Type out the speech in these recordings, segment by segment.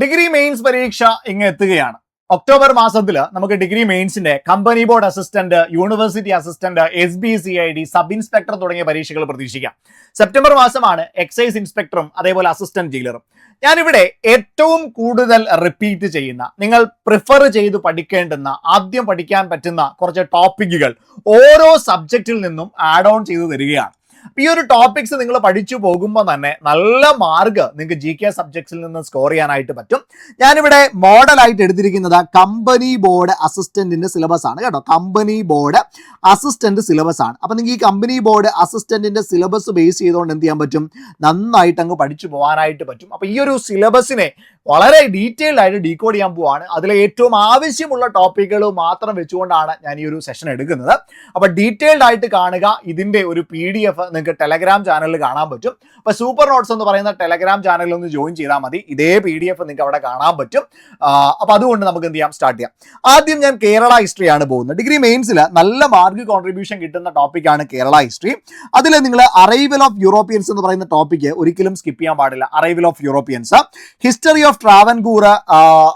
Degree mains പരീക്ഷ ഇങ്ങ് എത്തുകയാണ്. ഒക്ടോബർ മാസത്തിൽ നമുക്ക് ഡിഗ്രി മെയിൻസിന്റെ company board assistant, university assistant, SBCID, sub inspector തുടങ്ങിയ പരീക്ഷകൾ പ്രതീക്ഷിക്കാം. സെപ്റ്റംബർ മാസമാണ് എക്സൈസ് ഇൻസ്പെക്ടറും അതേപോലെ അസിസ്റ്റന്റ് ജയിലറും. ഞാനിവിടെ ഏറ്റവും കൂടുതൽ റിപ്പീറ്റ് ചെയ്യുന്ന, നിങ്ങൾ പ്രിഫർ ചെയ്ത് പഠിക്കേണ്ടുന്ന, ആദ്യം പഠിക്കാൻ പറ്റുന്ന കുറച്ച് ടോപ്പിക്കുകൾ ഓരോ സബ്ജക്റ്റിൽ നിന്നും ആഡ് ഓൺ ചെയ്ത് തരികയാണ്. ഈ ഒരു ടോപ്പിക്സ് നിങ്ങൾ പഠിച്ചു പോകുമ്പോൾ തന്നെ നല്ല മാർക്ക് നിങ്ങൾക്ക് GK സബ്ജക്ട്സിൽ നിന്ന് സ്കോർ ചെയ്യാനായിട്ട് പറ്റും. ഞാനിവിടെ മോഡലായിട്ട് എടുത്തിരിക്കുന്നത് കമ്പനി ബോർഡ് അസിസ്റ്റന്റിന്റെ സിലബസ് ആണ് കേട്ടോ. കമ്പനി ബോർഡ് അസിസ്റ്റന്റ് സിലബസ് ആണ്. അപ്പൊ നിങ്ങൾക്ക് ഈ കമ്പനി ബോർഡ് അസിസ്റ്റന്റിന്റെ സിലബസ് ബേസ് ചെയ്തുകൊണ്ട് എന്ത് ചെയ്യാൻ പറ്റും? നന്നായിട്ട് അങ്ങ് പഠിച്ചു പോകാനായിട്ട് പറ്റും. അപ്പൊ ഈ ഒരു സിലബസിനെ വളരെ ഡീറ്റെയിൽഡ് ആയിട്ട് ഡീകോഡ് ചെയ്യാൻ പോവാണ്. അതിലെ ഏറ്റവും ആവശ്യമുള്ള ടോപ്പിക്കുകൾ മാത്രം വെച്ചുകൊണ്ടാണ് ഞാൻ ഈ ഒരു സെഷൻ എടുക്കുന്നത്. അപ്പൊ ഡീറ്റെയിൽഡ് ആയിട്ട് കാണുക. ഇതിന്റെ ഒരു PDF നിങ്ങൾക്ക് ടെലഗ്രാം ചാനലിൽ കാണാൻ പറ്റും. അപ്പൊ സൂപ്പർ നോട്ട്സ് എന്ന് പറയുന്ന ടെലഗ്രാം ചാനലിൽ ഒന്ന് ജോയിൻ ചെയ്താൽ മതി. ഇതേ PDF നിങ്ങൾക്ക് അവിടെ കാണാൻ പറ്റും. അപ്പൊ അതുകൊണ്ട് നമുക്ക് എന്ത് ചെയ്യാം? സ്റ്റാർട്ട് ചെയ്യാം. ആദ്യം ഞാൻ കേരള ഹിസ്റ്ററി ആണ് പോകുന്നത്. ഡിഗ്രി മെയിൻസിൽ നല്ല മാർക്ക് കോൺട്രിബ്യൂഷൻ കിട്ടുന്ന ടോപ്പിക്കാണ് കേരള ഹിസ്റ്ററി. അതിൽ നിങ്ങൾ അറൈവൽ ഓഫ് യൂറോപ്യൻസ് എന്ന് പറയുന്ന ടോപ്പിക്ക് ഒരിക്കലും സ്കിപ്പ് ചെയ്യാൻ പാടില്ല. Arrival of Europeans, history of Travancore,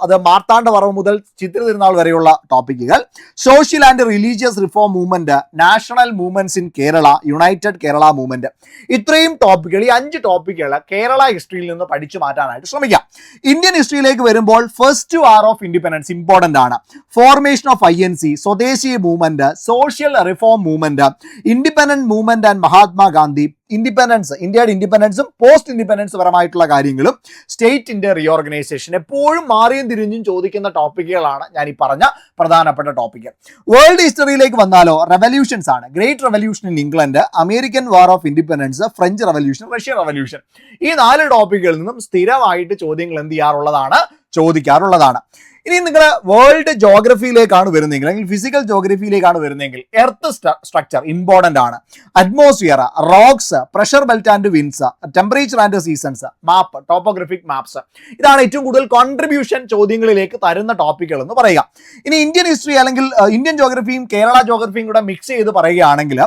അത് മാർത്താണ്ഡവർമ്മ മുതൽ ചിത്ര തിരുനാൾ വരെയുള്ള ടോപ്പിക്കുകൾ, social and religious reform movement, national movements in Kerala, united Kerala movement, ഇത്രയും ടോപ്പിക്കുകൾ, ഈ 5 ടോപ്പിക്കുകൾ കേരള ഹിസ്റ്ററിയിൽ നിന്ന് പഠിച്ചു മാറ്റാനായിട്ട് ശ്രമിക്കാം. ഇന്ത്യൻ ഹിസ്റ്ററിയിലേക്ക് വരുമ്പോൾ first war of independence important ആണ്. ഫോർമേഷൻ ഓഫ് INC, സ്വദേശി movement, social reform movement, independent movement and Mahatma Gandhi, independence, ഇന്ത്യയുടെ ഇൻഡിപെൻഡൻസും പോസ്റ്റ് ഇൻഡിപെൻഡൻസ് പരമായിട്ടുള്ള കാര്യങ്ങളും, സ്റ്റേറ്റിന്റെ റീഓർഗനൈസേഷൻ, എപ്പോഴും മാറിയും തിരിഞ്ഞും ചോദിക്കുന്ന ടോപ്പിക്കുകളാണ് ഞാൻ ഈ പറഞ്ഞ പ്രധാനപ്പെട്ട ടോപ്പിക്ക്. വേൾഡ് ഹിസ്റ്ററിയിലേക്ക് വന്നാലോ റെവല്യൂഷൻസ് ആണ്. Great revolution in England, American war of independence, French revolution, Russian revolution, ഈ 4 ടോപ്പിക്കുകളിൽ നിന്നും സ്ഥിരമായിട്ട് ചോദ്യങ്ങൾ എന്ത് ചെയ്യാറുള്ളതാണ്? ചോദിക്കാറുള്ളതാണ്. ഇനി നിങ്ങൾ വേൾഡ് ജോഗ്രഫിയിലേക്കാണ് വരുന്നതെങ്കിൽ, അല്ലെങ്കിൽ ഫിസിക്കൽ ജോഗ്രഫിയിലേക്കാണ് വരുന്നതെങ്കിൽ, എർത്ത് സ്ട്രക്ചർ ഇമ്പോർട്ടന്റ് ആണ്. Atmosphere, rocks, pressure belt and winds, temperature and seasons, map, topographic maps, ഇതാണ് ഏറ്റവും കൂടുതൽ കോൺട്രിബ്യൂഷൻ ചോദ്യങ്ങളിലേക്ക് തരുന്ന ടോപ്പിക്കുകൾ എന്ന് പറയുക. ഇനി ഇന്ത്യൻ ഹിസ്റ്ററി അല്ലെങ്കിൽ ഇന്ത്യൻ ജോഗ്രഫിയും കേരള ജോഗ്രഫിയും കൂടെ മിക്സ് ചെയ്ത് പറയുകയാണെങ്കിൽ,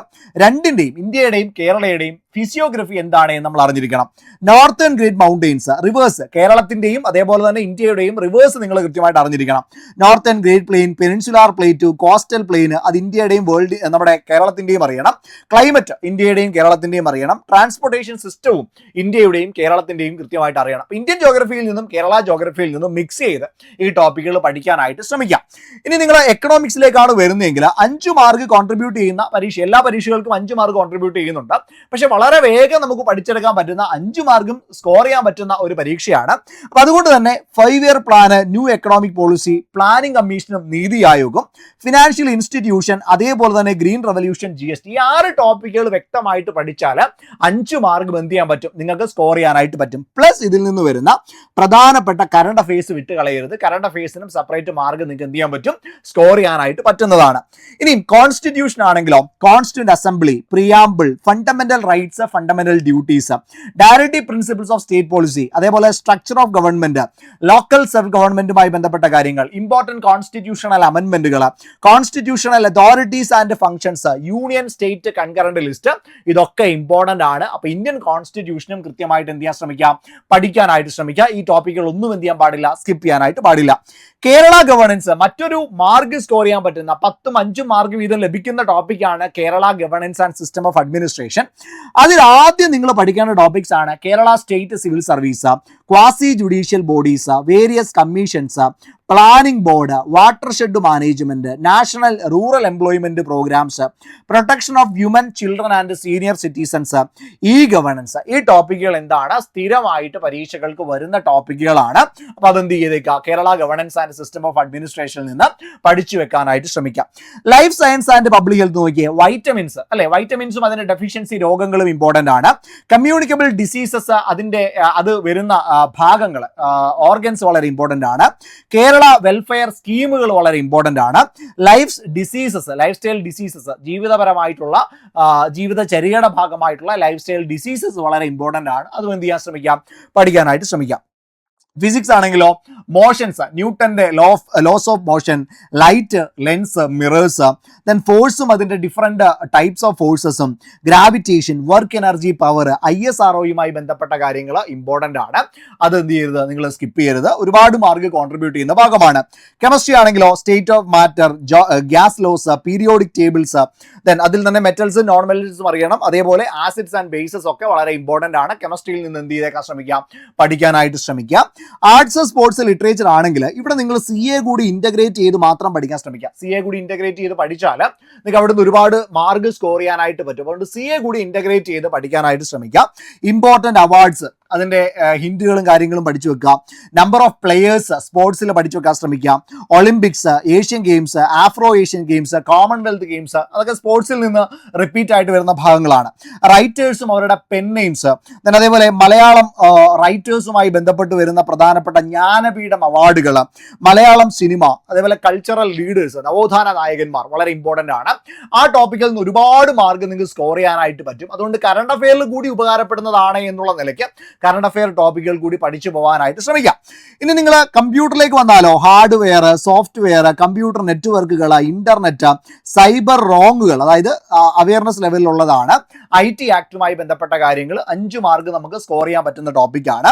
രണ്ടിന്റെയും, ഇന്ത്യയുടെയും കേരളയുടെയും ഫിസിയോഗ്രഫി എന്താണ് എന്ന് നമ്മൾ അറിഞ്ഞിരിക്കണം. നോർത്തേൺ ഗ്രേറ്റ് മൗണ്ടെയിൻസ്, റിവേഴ്സ്, കേരളത്തിന്റെയും അതേപോലെ തന്നെ ഇന്ത്യയുടെയും റിവേഴ്സ് നിങ്ങൾ കൃത്യമായിട്ട് അറിഞ്ഞിരിക്കണം. Northern great plain, peninsular plate, coastal plain, അത് ഇന്ത്യയുടെയും വേൾഡ് നമ്മുടെ കേരളത്തിന്റെയും അറിയണം. ക്ലൈമറ്റ് ഇന്ത്യയുടെയും കേരളത്തിന്റെയും അറിയണം. ട്രാൻസ്പോർട്ടേഷൻ സിസ്റ്റവും ഇന്ത്യയുടെയും കേരളത്തിന്റെയും കൃത്യമായിട്ട് അറിയണം. ഇന്ത്യൻ ജോഗ്രഫിയിൽ നിന്നും കേരള ജോഗ്രഫിയിൽ നിന്നും മിക്സ് ചെയ്ത് ഈ ടോപ്പിക്കുകൾ പഠിക്കാനായിട്ട് ശ്രമിക്കാം. ഇനി നിങ്ങൾ എക്കണോമിക്സിലേക്കാണ് വരുന്നതെങ്കിൽ 5 മാർക്ക് കോൺട്രിബ്യൂട്ട് ചെയ്യുന്ന പരീക്ഷ, എല്ലാ പരീക്ഷകൾക്കും 5 മാർക്ക് കോൺട്രിബ്യൂട്ട് ചെയ്യുന്നുണ്ട്. പക്ഷെ വളരെ വേഗം നമുക്ക് പഠിച്ചെടുക്കാൻ പറ്റുന്ന, 5 മാർക്കും സ്കോർ ചെയ്യാൻ പറ്റുന്ന ഒരു പരീക്ഷയാണ്. അപ്പൊ അതുകൊണ്ട് തന്നെ 5 year plan, new economic policy, planning കമ്മീഷനും നീതി ആയോഗും, ഫിനാൻഷ്യൽ ഇൻസ്റ്റിറ്റ്യൂഷൻ, അതേപോലെ തന്നെ ഗ്രീൻ റെവല്യൂഷൻ, GST, ഈ 6 ടോപ്പിക്കുകൾ വ്യക്തമായിട്ട് പഠിച്ചാൽ 5 മാർക്ക് എന്ത് ചെയ്യാൻ പറ്റും? നിങ്ങൾക്ക് സ്കോർ ചെയ്യാനായിട്ട് പറ്റും. പ്ലസ് ഇതിൽ നിന്ന് വരുന്ന പ്രധാനപ്പെട്ട കറണ്ട് അഫയേഴ്സ് വിട്ട് കളയരുത്. കറണ്ട് അഫയേഴ്സിനും സെപ്പറേറ്റ് മാർക്ക് നിങ്ങൾക്ക് എന്ത് ചെയ്യാൻ പറ്റും? സ്കോർ ചെയ്യാനായിട്ട് പറ്റുന്നതാണ്. ഇനി കോൺസ്റ്റിറ്റ്യൂഷൻ ആണെങ്കിലോ, constituent assembly, preamble, fundamental rights, fundamental duties, directive principles of state policy, അതേപോലെ structure of government, local self ഗവൺമെന്റുമായി ബന്ധപ്പെട്ട കാര്യങ്ങൾ, ഇമ്പോർട്ടന്റ് കോൺസ്റ്റിറ്റ്യൂഷണൽ അമെന്റ്മെന്റുകൾ, constitutional authorities and functions, union state concurrent list, ഇതൊക്കെ ഇമ്പോർട്ടന്റ് ആണ്. അപ്പൊ ഇന്ത്യൻ കോൺസ്റ്റിറ്റ്യൂഷനും കൃത്യമായിട്ട് എന്ത് ചെയ്യാൻ ശ്രമിക്കാം? പഠിക്കാനായിട്ട് ശ്രമിക്കുക. ഈ ടോപ്പിക്കുകൾ ഒന്നും എന്ത് ചെയ്യാൻ പാടില്ല? സ്കിപ്പ് ചെയ്യാനായിട്ട് പാടില്ല. കേരള ഗവേണൻസ്, മറ്റൊരു മാർക്ക് സ്കോർ ചെയ്യാൻ പറ്റുന്ന 10ഉം 5ഉം മാർക്ക് വീതം ലഭിക്കുന്ന ടോപ്പിക്കാണ് Kerala governance and system of administration. അതിൽ ആദ്യം നിങ്ങൾ പഠിക്കേണ്ട ടോപ്പിക്സ് ആണ് Kerala state civil service, quasi judicial bodies, various commissions, planning board, watershed management, national rural employment programmes, protection of women, children and senior citizens, e governance. ഈ ടോപ്പിക്കുകൾ എന്താണ്? സ്ഥിരമായിട്ട് പരീക്ഷകൾക്ക് വരുന്ന ടോപ്പിക്കുകളാണ്. അപ്പൊ അതെന്ത് ചെയ്തേക്കുക? Kerala governance and system of അഡ്മിനിസ്ട്രേഷനിൽ നിന്ന് പഠിച്ചു വെക്കാനായിട്ട് ശ്രമിക്കാം. Life science and public health നോക്കിയേ, വൈറ്റമിൻസ് അല്ലെ, വൈറ്റമിൻസും അതിന്റെ ഡെഫിഷ്യൻസി രോഗങ്ങളും ഇമ്പോർട്ടന്റ് ആണ്. കമ്മ്യൂണിക്കബിൾ ഡിസീസസ്, അതിന്റെ അത് വരുന്ന ഭാഗങ്ങൾ, ഓർഗൻസ് വളരെ ഇമ്പോർട്ടന്റ് ആണ്. കേരള വെൽഫെയർ സ്കീമുകൾ വളരെ ഇമ്പോർട്ടന്റ് ആണ്. Life diseases, lifestyle diseases, ജീവിതപരമായിട്ടുള്ള ജീവിതചര്യയുടെ ഭാഗമായിട്ടുള്ള ലൈഫ് സ്റ്റൈൽ ഡിസീസസ് വളരെ ഇമ്പോർട്ടന്റ് ആണ്. അതും എന്ത് ചെയ്യാൻ ശ്രമിക്കാം? പഠിക്കാനായിട്ട് ശ്രമിക്കാം. ഫിസിക്സ് ആണെങ്കിലോ, മോഷൻസ്, ന്യൂട്ടന്റെ laws of motion, light, lens, mirrors, then ഫോഴ്സും അതിന്റെ ഡിഫറെന്റ് ടൈപ്സ് ഓഫ് ഫോഴ്സസും, ഗ്രാവിറ്റേഷൻ, വർക്ക് എനർജി, പവർ, ISROയുമായി ബന്ധപ്പെട്ട കാര്യങ്ങൾ ഇമ്പോർട്ടന്റ് ആണ്. അത് എന്ത് ചെയ്യരുത്, നിങ്ങൾ സ്കിപ്പ് ചെയ്യരുത്. ഒരുപാട് മാർക്ക് കോൺട്രിബ്യൂട്ട് ചെയ്യുന്ന ഭാഗമാണ്. കെമിസ്ട്രി ആണെങ്കിലോ state of matter, gas loss, periodic tables, then അതിൽ തന്നെ മെറ്റൽസും നോൺ മെറ്റൽസും അറിയണം. അതേപോലെ ആസിഡ്സ് ആൻഡ് ബേസസ് ഒക്കെ വളരെ ഇമ്പോർട്ടന്റ് ആണ്. കെമിസ്ട്രിയിൽ നിന്ന് എന്ത് ചെയ്തേക്കാൻ ശ്രമിക്കാം, പഠിക്കാനായിട്ട് ശ്രമിക്കാം. ആർട്സ്, സ്പോർട്സ്, ലിറ്ററേച്ചർ ആണെങ്കിൽ ഇവിടെ നിങ്ങൾ CA കൂടി ഇന്റഗ്രേറ്റ് ചെയ്ത് മാത്രം പഠിക്കാൻ ശ്രമിക്കുക. CA കൂടി ഇന്റഗ്രേറ്റ് ചെയ്ത് പഠിച്ചാൽ നിങ്ങൾക്ക് അവിടെ നിന്ന് ഒരുപാട് മാർക്ക് സ്കോർ ചെയ്യാനായിട്ട് പറ്റും. അതുകൊണ്ട് CA കൂടി ഇന്റഗ്രേറ്റ് ചെയ്ത് പഠിക്കാനായിട്ട് ശ്രമിക്കാം. ഇമ്പോർട്ടന്റ് അവാർഡ്സ്, അതിന്റെ ഹിന്റുകളും കാര്യങ്ങളും പഠിച്ചു വെക്കുക. നമ്പർ ഓഫ് പ്ലെയേഴ്സ് സ്പോർട്സിൽ പഠിച്ചു വെക്കാൻ ശ്രമിക്കാം. Olympics, Asian games, Afro Asian games, Commonwealth games, അതൊക്കെ സ്പോർട്സിൽ നിന്ന് റിപ്പീറ്റ് ആയിട്ട് വരുന്ന ഭാഗങ്ങളാണ്. റൈറ്റേഴ്സും അവരുടെ പെൻ നെയിംസ്, then അതേപോലെ മലയാളം റൈറ്റേഴ്സുമായി ബന്ധപ്പെട്ട് വരുന്ന പ്രധാനപ്പെട്ട ജ്ഞാനപീഠം അവാർഡുകൾ, മലയാളം സിനിമ, അതേപോലെ കൾച്ചറൽ ലീഡേഴ്സ്, നവോത്ഥാന നായകന്മാർ വളരെ ഇമ്പോർട്ടന്റ് ആണ്. ആ ടോപ്പിക്കിൽ നിന്ന് ഒരുപാട് മാർക്ക് നിങ്ങൾക്ക് സ്കോർ ചെയ്യാനായിട്ട് പറ്റും. അതുകൊണ്ട് കറണ്ട് അഫെയറിൽ കൂടി ഉപകാരപ്പെടുന്നതാണ് എന്നുള്ള നിലയ്ക്ക് കറണ്ട് അഫെയർ ടോപ്പിക്കുകൾ കൂടി പഠിച്ചു പോകാനായിട്ട് ശ്രമിക്കാം. ഇനി നിങ്ങൾ കമ്പ്യൂട്ടറിലേക്ക് വന്നാലോ, ഹാർഡ്വെയർ, സോഫ്റ്റ്വെയർ, കമ്പ്യൂട്ടർ നെറ്റ്വർക്കുകൾ, ഇന്റർനെറ്റ്, സൈബർ റോങ്ങുകൾ, അതായത് അവയർനെസ് ലെവലിലുള്ളതാണ്. IT ആക്ടുമായി ബന്ധപ്പെട്ട കാര്യങ്ങൾ 5 മാർക്ക് നമുക്ക് സ്കോർ ചെയ്യാൻ പറ്റുന്ന ടോപ്പിക്കാണ്.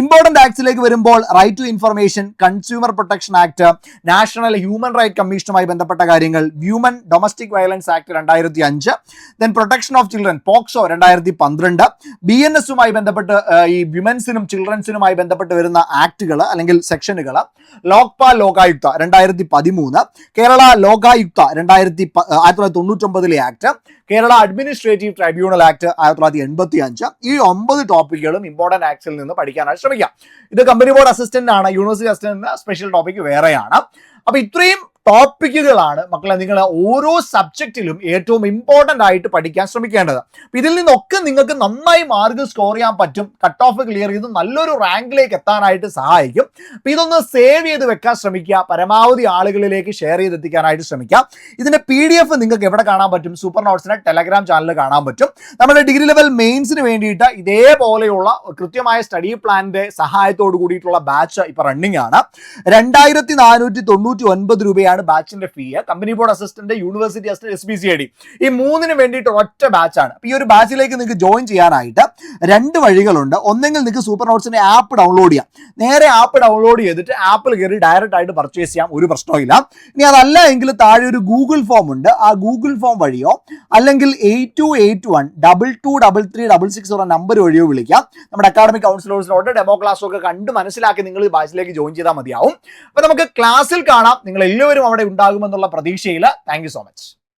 ഇമ്പോർട്ടന്റ് ആക്ട്സിലേക്ക് വരുമ്പോൾ right to information, consumer protection act, national human right കമ്മീഷനുമായി ബന്ധപ്പെട്ട കാര്യങ്ങൾ, women domestic violence act 2005, then protection of children POCSO 2012, BNSുമായി ബന്ധപ്പെട്ട് ഈ വിമൻസിനും ചിൽഡ്രൻസിനുമായി ബന്ധപ്പെട്ട് വരുന്ന ആക്ടുകൾ അല്ലെങ്കിൽ സെക്ഷനുകൾ, Lokpal Lokayukta 2013, Kerala Lokayukta 1999 act, Kerala administrative tribunal act 1985. ഈ 9 ടോപ്പിക്കുകളും ഇമ്പോർട്ടന്റ് ആക്ട്സിൽ നിന്ന് പഠിക്കാനായിട്ട് ശ്രമിക്കാം. ഇത് കമ്പനി ബോർഡ് അസിസ്റ്റന്റ് ആണ്, യൂണിവേഴ്സിറ്റി അസിസ്റ്റന്റ് സ്പെഷ്യൽ ടോപ്പിക് വേറെയാണ്. അപ്പൊ ഇത്രയും ടോപ്പിക്കുകളാണ് മക്കളെ നിങ്ങൾ ഓരോ സബ്ജക്റ്റിലും ഏറ്റവും ഇമ്പോർട്ടന്റ് ആയിട്ട് പഠിക്കാൻ ശ്രമിക്കേണ്ടത്. ഇതിൽ നിന്നൊക്കെ നിങ്ങൾക്ക് നന്നായി മാർക്ക് സ്കോർ ചെയ്യാൻ പറ്റും. കട്ട് ഓഫ് ക്ലിയർ ചെയ്ത് നല്ലൊരു റാങ്കിലേക്ക് എത്താനായിട്ട് സഹായിക്കും. അപ്പൊ ഇതൊന്ന് സേവ് ചെയ്ത് വെക്കാൻ ശ്രമിക്കുക. പരമാവധി ആളുകളിലേക്ക് ഷെയർ ചെയ്തെത്തിക്കാനായിട്ട് ശ്രമിക്കാം. ഇതിന്റെ PDF നിങ്ങൾക്ക് എവിടെ കാണാൻ പറ്റും? സൂപ്പർ നോട്ട്സിന്റെ ടെലഗ്രാം ചാനലിൽ കാണാൻ പറ്റും. നമ്മുടെ ഡിഗ്രി ലെവൽ മെയിൻസിന് വേണ്ടിയിട്ട് ഇതേപോലെയുള്ള കൃത്യമായ സ്റ്റഡി പ്ലാനിന്റെ സഹായത്തോട് കൂടിയിട്ടുള്ള ബാച്ച് ഇപ്പൊ റണ്ണിംഗ് ആണ്. 2499 രൂപയാണ് ബാച്ചിന്റെ fee. Company board assistant, university assistant, SBCID ഈ 3ന് വേണ്ടിയിട്ട് ഒറ്റ ബാച്ചാണ്. ഈ ഒരു ബാച്ചിലേക്ക് നിങ്ങൾക്ക് ജോയിൻ ചെയ്യാനായിട്ട് 2 വഴികളുണ്ട്. ഒന്നെങ്കിൽ നിങ്ങൾക്ക് സൂപ്പർ നോട്ട്സിന്റെ ആപ്പ് ഡൗൺലോഡ് ചെയ്യാം. നേരെ ആപ്പ് ഡൗൺലോഡ് ചെയ്തിട്ട് ആപ്പിൽ കയറി ഡയറക്റ്റ് ആയിട്ട് പർച്ചേസ് ചെയ്യാം, ഒരു പ്രശ്നമില്ല. ഇനി അതല്ല എങ്കിൽ താഴെ ഒരു ഗൂഗിൾ ഫോം ഉണ്ട്. ആ ഗൂഗിൾ ഫോം വഴിയോ അല്ലെങ്കിൽ 8281223366 നമ്പർ വഴിയോ വിളിക്കാം. നമ്മുടെ അക്കാഡമിക് കൗൺസിലേഴ്സിനോട് ഡെമോ ക്ലാസ്സും ഒക്കെ കണ്ട് മനസ്സിലാക്കി നിങ്ങൾ ഈ ബാച്ചിലേക്ക് ജോയിൻ ചെയ്താൽ മതിയാവും. അപ്പൊ നമുക്ക് ക്ലാസ്സിൽ കാണാം. നിങ്ങൾ എല്ലാവരും അവിടെ ഉണ്ടാകുമെന്നുള്ള പ്രതീക്ഷയിൽ. Thank you so much.